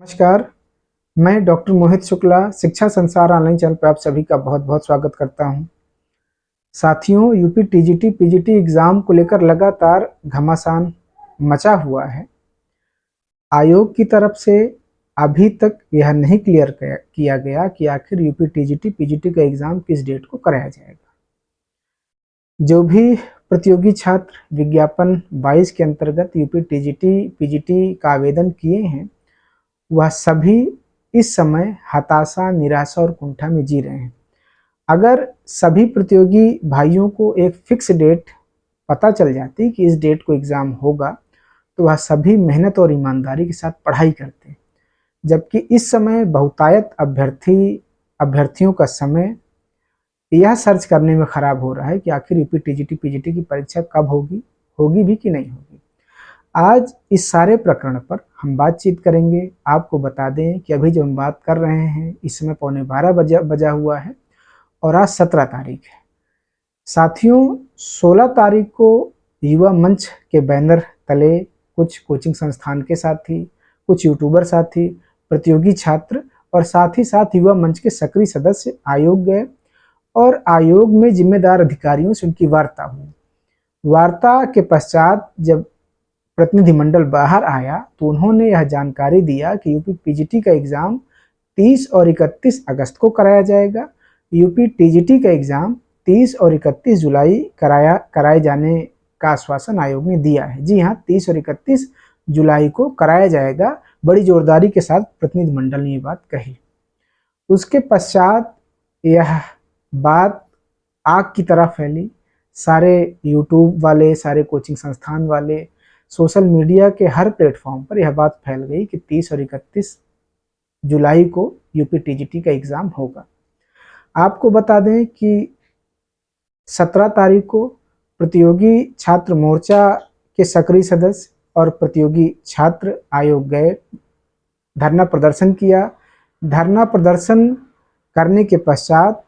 नमस्कार, मैं डॉक्टर मोहित शुक्ला शिक्षा संसार ऑनलाइन चैनल पर आप सभी का बहुत बहुत स्वागत करता हूं। साथियों, यूपी टीजीटी पीजीटी एग्ज़ाम को लेकर लगातार घमासान मचा हुआ है। आयोग की तरफ से अभी तक यह नहीं क्लियर किया गया कि आखिर यूपी टीजीटी पीजीटी का एग्ज़ाम किस डेट को कराया जाएगा। जो भी प्रतियोगी छात्र विज्ञापन 22 के अंतर्गत यूपी टीजीटी पीजीटी का आवेदन किए हैं, वह सभी इस समय हताशा, निराशा और कुंठा में जी रहे हैं। अगर सभी प्रतियोगी भाइयों को एक फिक्स डेट पता चल जाती कि इस डेट को एग्ज़ाम होगा, तो वह सभी मेहनत और ईमानदारी के साथ पढ़ाई करते। जबकि इस समय बहुतायत अभ्यर्थियों का समय यह सर्च करने में ख़राब हो रहा है कि आखिर यूपी टीजीटी पीजीटी की परीक्षा कब होगी, होगी भी कि नहीं होगी। आज इस सारे प्रकरण पर हम बातचीत करेंगे। आपको बता दें कि अभी जब हम बात कर रहे हैं, इस समय 11:15 बजा हुआ है और आज 17 तारीख है। साथियों, 16 तारीख को युवा मंच के बैनर तले कुछ कोचिंग संस्थान के साथी, कुछ यूट्यूबर साथी, प्रतियोगी छात्र और साथ ही साथ युवा मंच के सक्रिय सदस्य आयोग गए और आयोग में जिम्मेदार अधिकारियों से उनकी वार्ता हुई। वार्ता के पश्चात जब प्रतिनिधिमंडल बाहर आया तो उन्होंने यह जानकारी दिया कि यूपी पीजीटी का एग्ज़ाम 30 और 31 अगस्त को कराया जाएगा। यूपी टीजीटी का एग्ज़ाम 30 और 31 जुलाई कराए जाने का आश्वासन आयोग ने दिया है। जी हाँ, 30 और 31 जुलाई को कराया जाएगा। बड़ी जोरदारी के साथ प्रतिनिधिमंडल ने ये बात कही। उसके पश्चात यह बात आग की तरह फैली। सारे यूट्यूब वाले, सारे कोचिंग संस्थान वाले, सोशल मीडिया के हर प्लेटफॉर्म पर यह बात फैल गई कि 30 और 31 जुलाई को यूपी टीजीटी का एग्ज़ाम होगा। आपको बता दें कि 17 तारीख को प्रतियोगी छात्र मोर्चा के सक्रिय सदस्य और प्रतियोगी छात्र आयोग गए, धरना प्रदर्शन किया। धरना प्रदर्शन करने के पश्चात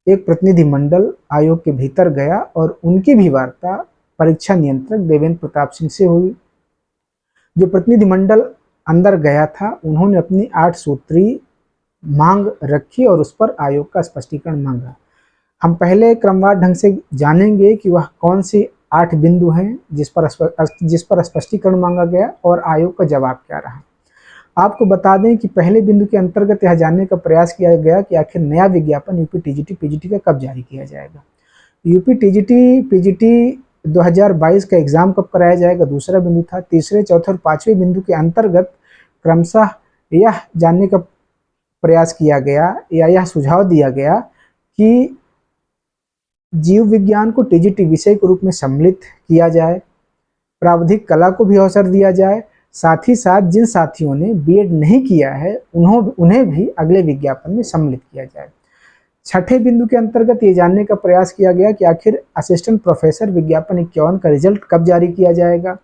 एक प्रतिनिधिमंडल आयोग के भीतर गया और उनकी भी वार्ता परीक्षा नियंत्रक देवेंद्र प्रताप सिंह से हुई। जो प्रतिनिधिमंडल अंदर गया था, उन्होंने अपनी 8 सूत्री मांग रखी और उस पर आयोग का स्पष्टीकरण मांगा। हम पहले क्रमवार ढंग से जानेंगे कि वह कौन सी 8 बिंदु हैं जिस पर स्पष्टीकरण मांगा गया और आयोग का जवाब क्या रहा। आपको बता दें कि पहले बिंदु के अंतर्गत यह जानने का प्रयास किया गया कि आखिर नया विज्ञापन यूपी टीजीटी पीजीटी का कब जारी किया जाएगा। यूपी टीजीटी पीजीटी 2022 का एग्ज़ाम कब कराया जाएगा, दूसरा बिंदु था। तीसरे, चौथे और पाँचवें बिंदु के अंतर्गत क्रमशः यह जानने का प्रयास किया गया या यह सुझाव दिया गया कि जीव विज्ञान को टीजीटी विषय के रूप में सम्मिलित किया जाए, प्राविधिक कला को भी अवसर दिया जाए। साथ ही साथ जिन साथियों ने बीएड नहीं किया है उन्हें भी अगले विज्ञापन में सम्मिलित किया जाए। छठे बिंदु के अंतर्गत ये जानने का प्रयास किया गया कि आखिर असिस्टेंट प्रोफेसर विज्ञापन 51 का रिजल्ट कब जारी किया जाएगा।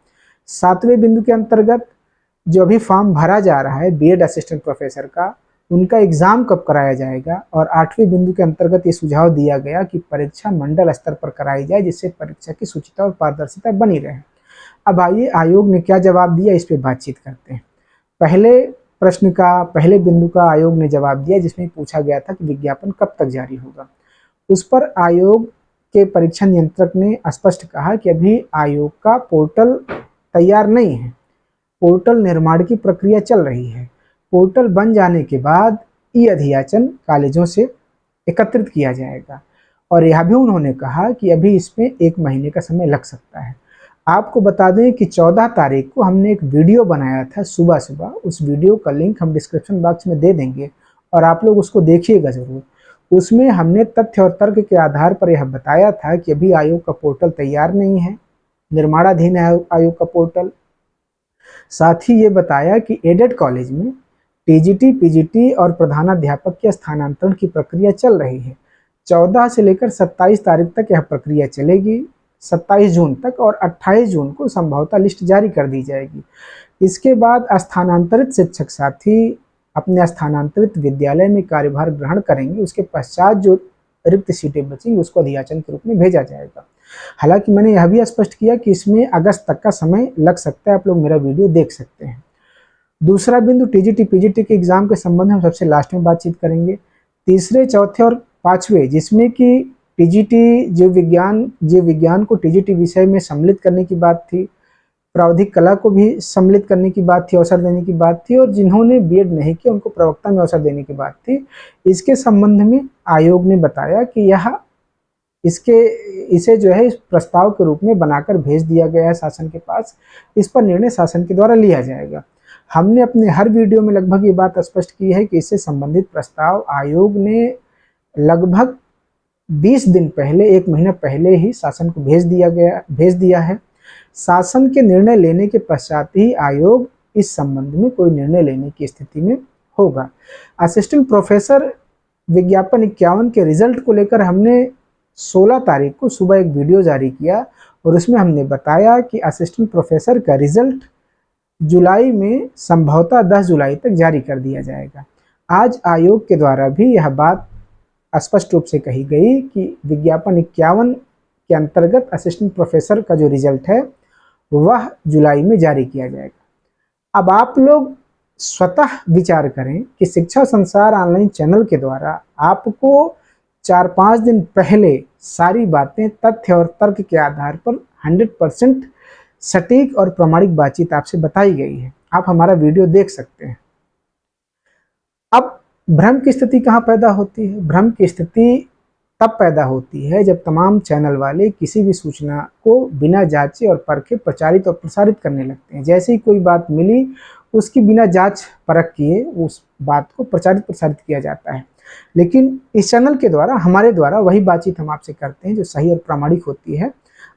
सातवें बिंदु के अंतर्गत जो अभी फॉर्म भरा जा रहा है बीएड असिस्टेंट प्रोफेसर का, उनका एग्ज़ाम कब कराया जाएगा। और आठवें बिंदु के अंतर्गत ये सुझाव दिया गया कि परीक्षा मंडल स्तर पर कराई जाए, जिससे परीक्षा की शुचिता और पारदर्शिता बनी रहे। अब आइए आयोग ने क्या जवाब दिया, इस पर बातचीत करते हैं। पहले बिंदु का आयोग ने जवाब दिया, जिसमें पूछा गया था कि विज्ञापन कब तक जारी होगा। उस पर आयोग के परीक्षा नियंत्रक ने स्पष्ट कहा कि अभी आयोग का पोर्टल तैयार नहीं है, पोर्टल निर्माण की प्रक्रिया चल रही है। पोर्टल बन जाने के बाद ई अधियाचन कॉलेजों से एकत्रित किया जाएगा। और यह भी उन्होंने कहा कि अभी इसमें 1 महीने का समय लग सकता है। आपको बता दें कि 14 तारीख को हमने एक वीडियो बनाया था सुबह सुबह। उस वीडियो का लिंक हम डिस्क्रिप्शन बॉक्स में दे देंगे और आप लोग उसको देखिएगा ज़रूर। उसमें हमने तथ्य और तर्क के आधार पर यह बताया था कि अभी आयोग का पोर्टल तैयार नहीं है, निर्माणाधीन है आयोग का पोर्टल। साथ ही ये बताया कि एडेड कॉलेज में टीजीटी पीजीटी और प्रधानाध्यापक के स्थानांतरण की प्रक्रिया चल रही है। 14 से लेकर 27 तारीख तक यह प्रक्रिया चलेगी, 27 जून तक, और 28 जून को संभवतः लिस्ट जारी कर दी जाएगी। इसके बाद स्थानांतरित शिक्षक साथी अपने स्थानांतरित विद्यालय में कार्यभार ग्रहण करेंगे। उसके पश्चात जो रिक्त सीटें बचेंगी उसको अधियाचन के रूप में भेजा जाएगा। हालांकि मैंने यह भी स्पष्ट किया कि इसमें अगस्त तक का समय लग सकता है। आप लोग मेरा वीडियो देख सकते हैं। दूसरा बिंदु टीजीटी पीजीटी के एग्जाम के संबंध में हम सबसे लास्ट में बातचीत करेंगे। तीसरे, चौथे और पांचवें, जिसमें कि टीजीटी जीव विज्ञान को टीजीटी विषय में सम्मिलित करने की बात थी, प्रावधिक कला को भी सम्मिलित करने की बात थी, अवसर देने की बात थी, और जिन्होंने बीएड नहीं किया उनको प्रवक्ता में अवसर देने की बात थी। इसके संबंध में आयोग ने बताया कि इसे जो है इस प्रस्ताव के रूप में बनाकर भेज दिया गया है शासन के पास। इस पर निर्णय शासन के द्वारा लिया जाएगा। हमने अपने हर वीडियो में लगभग ये बात स्पष्ट की है कि इससे संबंधित प्रस्ताव आयोग ने लगभग 20 दिन पहले, 1 महीना पहले ही शासन को भेज दिया है। शासन के निर्णय लेने के पश्चात ही आयोग इस संबंध में कोई निर्णय लेने की स्थिति में होगा। असिस्टेंट प्रोफेसर विज्ञापन 51 के रिजल्ट को लेकर हमने 16 तारीख को सुबह एक वीडियो जारी किया और उसमें हमने बताया कि असिस्टेंट प्रोफेसर का रिजल्ट जुलाई में संभवतः 10 जुलाई तक जारी कर दिया जाएगा। आज आयोग के द्वारा भी यह बात स्पष्ट रूप से कही गई कि विज्ञापन 51 के अंतर्गत असिस्टेंट प्रोफेसर का जो रिजल्ट है वह जुलाई में जारी किया जाएगा। अब आप लोग स्वतः विचार करें कि शिक्षा संसार ऑनलाइन चैनल के द्वारा आपको 4-5 दिन पहले सारी बातें तथ्य और तर्क के आधार पर 100% सटीक और प्रामाणिक बातचीत आपसे बताई गई है। आप हमारा वीडियो देख सकते हैं। अब भ्रम की स्थिति कहाँ पैदा होती है? भ्रम की स्थिति तब पैदा होती है जब तमाम चैनल वाले किसी भी सूचना को बिना जांचे और परखे प्रचारित और प्रसारित करने लगते हैं। जैसे ही कोई बात मिली उसकी बिना जांच परख किए उस बात को प्रचारित प्रसारित किया जाता है। लेकिन इस चैनल के द्वारा, हमारे द्वारा वही बातचीत हम आपसे करते हैं जो सही और प्रामाणिक होती है।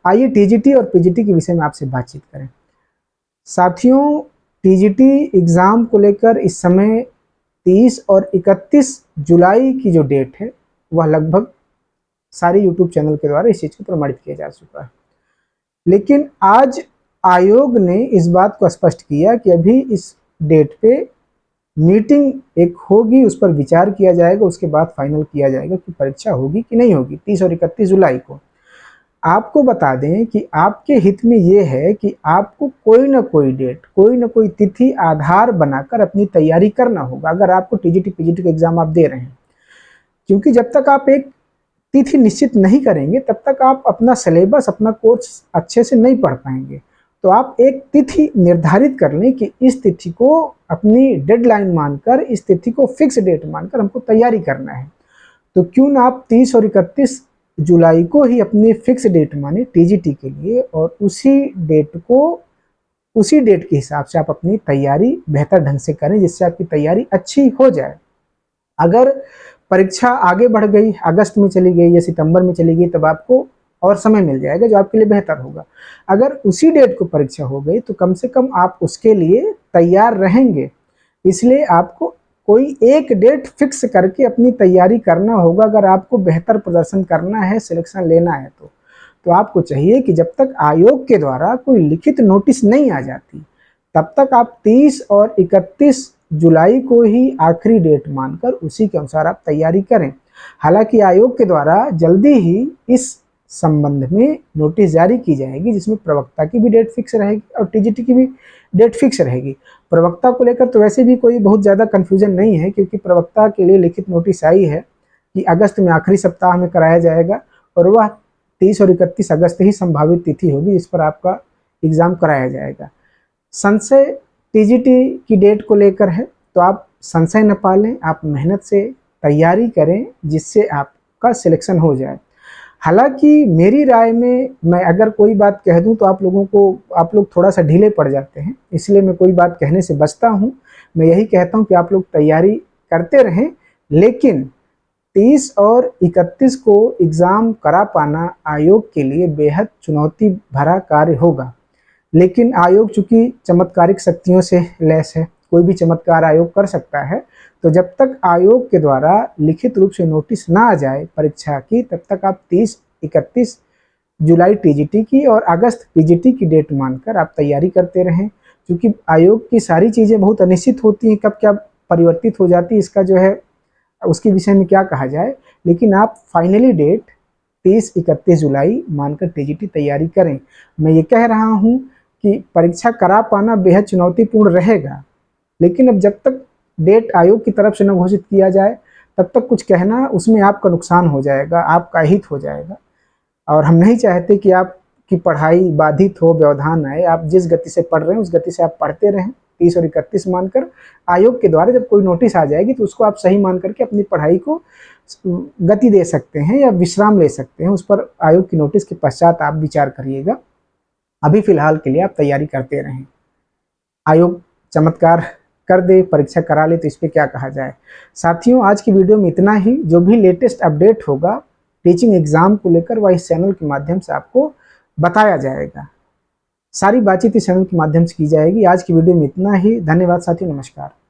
आइए टीजीटी और पीजीटी के विषय में आपसे बातचीत करें। साथियों, टीजीटी एग्ज़ाम को लेकर इस समय 30 और 31 जुलाई की जो डेट है वह लगभग सारे यूट्यूब चैनल के द्वारा इस चीज़ को प्रमाणित किया जा चुका है। लेकिन आज आयोग ने इस बात को स्पष्ट किया कि अभी इस डेट पे मीटिंग एक होगी, उस पर विचार किया जाएगा, उसके बाद फाइनल किया जाएगा कि परीक्षा होगी कि नहीं होगी 30 और 31 जुलाई को। आपको बता दें कि आपके हित में ये है कि आपको कोई ना कोई डेट, कोई ना कोई तिथि आधार बनाकर अपनी तैयारी करना होगा अगर आपको टीजीटी पीजीटी का एग्ज़ाम आप दे रहे हैं। क्योंकि जब तक आप एक तिथि निश्चित नहीं करेंगे तब तक आप अपना सिलेबस, अपना कोर्स अच्छे से नहीं पढ़ पाएंगे। तो आप एक तिथि निर्धारित कर लें कि इस तिथि को अपनी डेडलाइन मानकर, इस तिथि को फिक्स डेट मानकर हमको तैयारी करना है। तो क्यों ना आप 30 और 31 जुलाई को ही अपनी फिक्स डेट माने टीजीटी के लिए, और उसी डेट के हिसाब से आप अपनी तैयारी बेहतर ढंग से करें, जिससे आपकी तैयारी अच्छी हो जाए। अगर परीक्षा आगे बढ़ गई, अगस्त में चली गई या सितंबर में चली गई, तब आपको और समय मिल जाएगा जो आपके लिए बेहतर होगा। अगर उसी डेट को परीक्षा हो गई तो कम से कम आप उसके लिए तैयार रहेंगे। इसलिए आपको कोई एक डेट फिक्स करके अपनी तैयारी करना होगा अगर आपको बेहतर प्रदर्शन करना है, सिलेक्शन लेना है। तो आपको चाहिए कि जब तक आयोग के द्वारा कोई लिखित नोटिस नहीं आ जाती तब तक आप 30 और 31 जुलाई को ही आखिरी डेट मानकर उसी के अनुसार आप तैयारी करें। हालांकि आयोग के द्वारा जल्दी ही इस संबंध में नोटिस जारी की जाएगी जिसमें प्रवक्ता की भी डेट फिक्स रहेगी और टीजीटी की भी डेट फिक्स रहेगी। प्रवक्ता को लेकर तो वैसे भी कोई बहुत ज़्यादा कन्फ्यूजन नहीं है, क्योंकि प्रवक्ता के लिए लिखित नोटिस आई है कि अगस्त में आखिरी सप्ताह में कराया जाएगा और वह 30 और 31 अगस्त ही संभावित तिथि होगी जिस पर आपका एग्ज़ाम कराया जाएगा। संशय टीजीटी की डेट को लेकर है तो आप संशय न पालें, आप मेहनत से तैयारी करें जिससे आपका सिलेक्शन हो जाए। हालांकि मेरी राय में मैं अगर कोई बात कह दूं तो आप लोग थोड़ा सा ढीले पड़ जाते हैं, इसलिए मैं कोई बात कहने से बचता हूं। मैं यही कहता हूं कि आप लोग तैयारी करते रहें, लेकिन 30 और 31 को एग्ज़ाम करा पाना आयोग के लिए बेहद चुनौती भरा कार्य होगा। लेकिन आयोग चूंकि चमत्कारिक शक्तियों से लैस है, कोई भी चमत्कार आयोग कर सकता है। तो जब तक आयोग के द्वारा लिखित रूप से नोटिस ना आ जाए परीक्षा की, तब तक आप 30-31 जुलाई टीजीटी की और अगस्त पीजीटी की डेट मानकर आप तैयारी करते रहें। क्योंकि आयोग की सारी चीज़ें बहुत अनिश्चित होती हैं, कब क्या परिवर्तित हो जाती है इसका जो है उसके विषय में क्या कहा जाए। लेकिन आप फाइनली डेट 30-31 जुलाई मानकर टीजीटी तैयारी करें। मैं ये कह रहा हूँ कि परीक्षा करा पाना बेहद चुनौतीपूर्ण रहेगा, लेकिन अब जब तक डेट आयोग की तरफ से न घोषित किया जाए तब तक कुछ कहना उसमें आपका नुकसान हो जाएगा, आपका हित हो जाएगा। और हम नहीं चाहते कि आपकी पढ़ाई बाधित हो, व्यवधान आए। आप जिस गति से पढ़ रहे हैं उस गति से आप पढ़ते रहें, 30 और 31 मानकर। आयोग के द्वारा जब कोई नोटिस आ जाएगी तो उसको आप सही मान करके अपनी पढ़ाई को गति दे सकते हैं या विश्राम ले सकते हैं। उस पर आयोग की नोटिस के पश्चात आप विचार करिएगा। अभी फिलहाल के लिए आप तैयारी करते रहें। आयोग चमत्कार कर दे, परीक्षा करा ले, तो इस पर क्या कहा जाए। साथियों, आज की वीडियो में इतना ही। जो भी लेटेस्ट अपडेट होगा टीचिंग एग्जाम को लेकर वह इस चैनल के माध्यम से आपको बताया जाएगा। सारी बातचीत इस चैनल के माध्यम से की जाएगी। आज की वीडियो में इतना ही। धन्यवाद साथियों, नमस्कार।